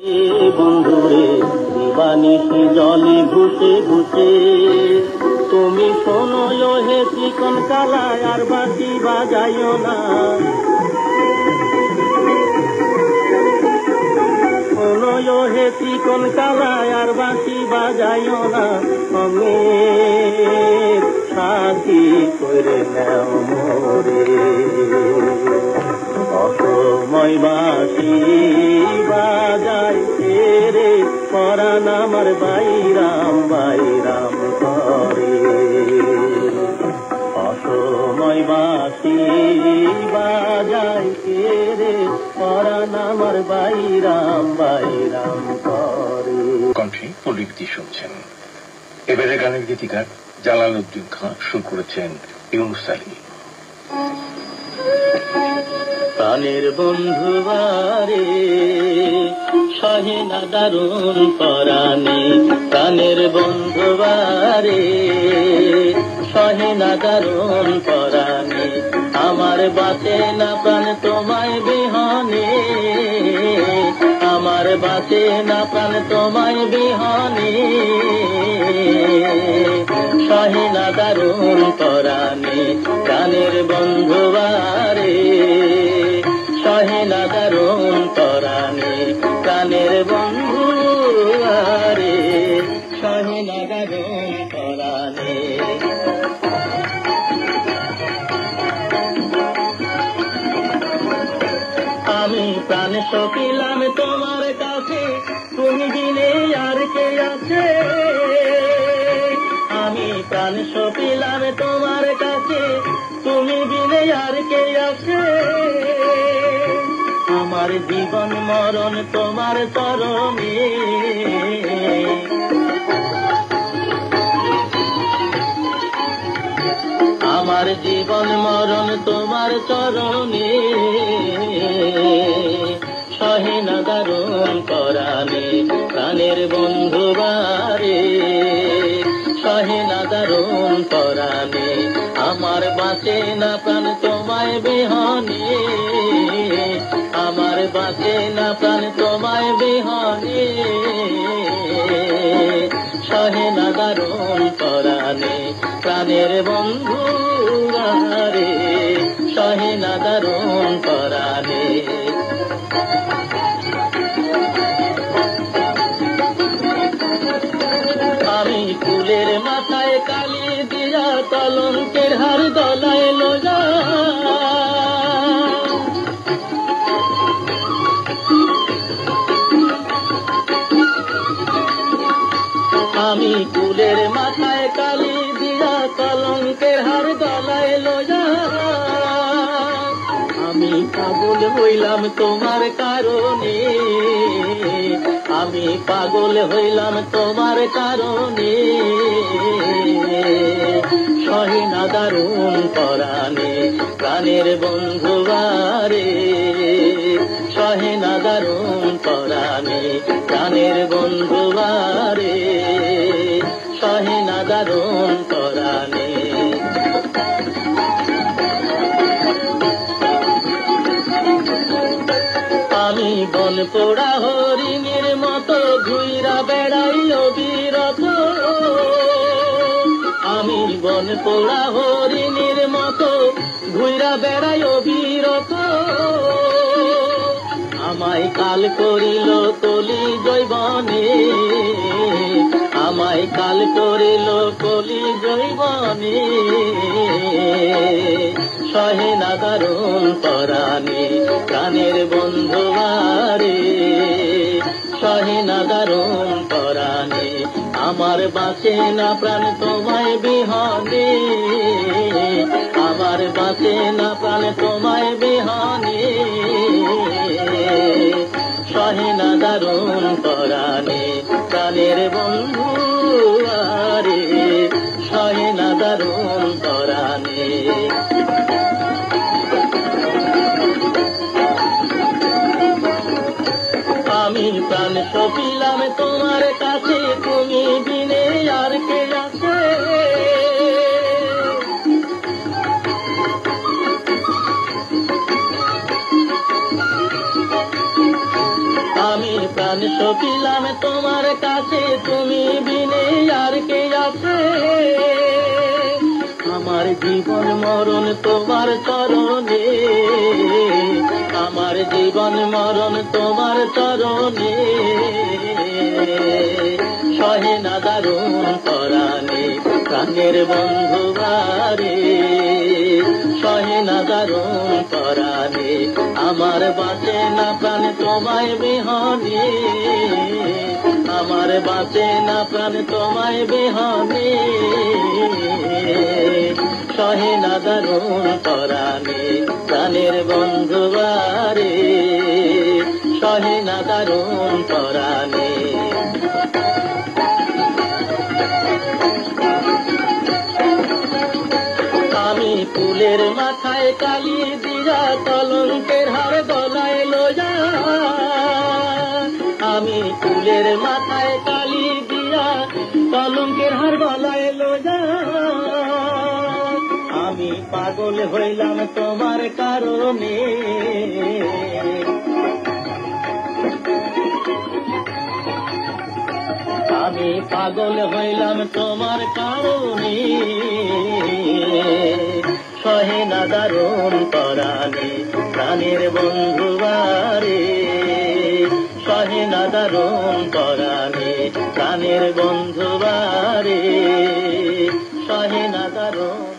বন্ধুরে দিবানিশি জলে ঘুষে ঘুষে তুমি শোনো হে চিকন কালায় আর বাঁশি বাজাইও না, শোনো হে চিকন কালায় আর বাঁশি বাজাইও না, আমি সাথী করে নাও মোরে অসময় বাঁশি বাজাই রে পরাণ আমার বাইরাম বাইরাম করে, অসময় বাঁশি বাজাই রে পরাণ আমার বাইরাম বাইরাম করে। কণ্ঠে পরিবৃত্তি শুনছেন। এবারে গানের গীতিকার জালালউদ্দিন খান, সুর করেছেন ইউনুস আলী। প্রাণের বন্ধুবারে সহেনা দারুণ পরাণে, প্রাণের বন্ধুবারে সহেনা দারুণ পরাণে, আমার বাঁচে না প্রাণ তোমায় বিহনে, আমার বাঁচে না প্রাণ তোমায় বিহনে, সহেনা দারুণ পরাণে প্রাণের বন্ধুবারে সহেনা দারুণ পরাণে প্রাণের বন্ধুবারে সহেনা দারুণ পরাণে। আমি প্রাণ সকিলাম তোমার কাছে, তুমি দিলে আর কে আছে, আমি প্রাণ সকিলাম তোমার কাছে, তুমি বিনে আর কে আছে, আমার জীবন মরণ তোমার চরণে, আমার জীবন মরণ তোমার চরণে, সহেনা দারুণ পরাণে প্রাণের বন্ধুবারে সহেনা দারুণ পরাণে, আমার বাঁচে না প্রাণ তোমায় বিহনে, আমার বাঁচে না প্রাণ তোমায় বিহনে, সহেনা দারুণ পরাণে প্রাণের বন্ধুবারে সহেনা দারুণ পরাণে। আমি ফুলের মাথায় কালি দিয়া কলঙ্কের হার গলায় লোজা, আমি ফুলের মাথায় কালি দিয়া কলঙ্কের হার গলায় লোজা, আমি পাগল হইলাম তোমার কারণে, আমি পাগল হইলাম তোমার কারণে, সহেনা দারুণ পরাণে প্রাণের বন্ধুবারে সহেনা দারুণ পরাণে প্রাণের বন্ধুবারে সহেনা দারুণ পরাণে। আমি বন পোড়া হরিণের মতো ঘুইরা বেড়াই অবিরত, আমি বন পোড়া হরিণের মতো ঘুইরা বেড়াই অবিরত, আমায় কাল করিল কলি জৈবনে, আমায় কাল করিল কলি জৈবনে, সহেনা দারুণ পরাণে প্রাণের বন্ধুবারে সহেনা দারুণ পরাণে, আমার বাঁচে না প্রাণ তোমায় বিহনে, আমার বাঁচে না প্রাণ তোমায় বিহনে, সহেনা দারুণ পরাণে প্রাণের বন্ধুবারে সহেনা দারুণ পরাণে। আমি প্রাণ সপিলাম তোমার কাছে, তুমি বিনে আর কে আছে, আমি প্রাণ প্রাণ সপিলাম তোমার কাছে, তুমি বিনে আর কে আছে? আমার জীবন মরণ তোমার চরণে, আমার জীবন মরণ তোমার চরণে। সহে না দারুণ পরাণে প্রাণের বন্ধু বারে, সহে না দারুণ পরাণে আমার বাঁচে না প্রাণ তোমায় বিহনে, আমার বাঁচে না প্রাণ তোমায় বিহনে। সহে না দারুণ পরাণে প্রাণের বন্ধু বারে, সহে না দারুণ পরাণে। আমি ফুলের মাথায় কালি দিয়া কলঙ্কের হার গলায় লইয়া, আমি ফুলের মাথায় কালি দিয়া কলঙ্কের হার গলায় লইয়া। আমি পাগল হইলাম তোমার কারণে, আমি পাগল হইলাম তোমার কারণে। সহে না দারুণ পরাণে প্রাণের বন্ধু বারে, সহে না দারুণ পরাণে প্রাণের বন্ধু বারে, সহে না দারুণ।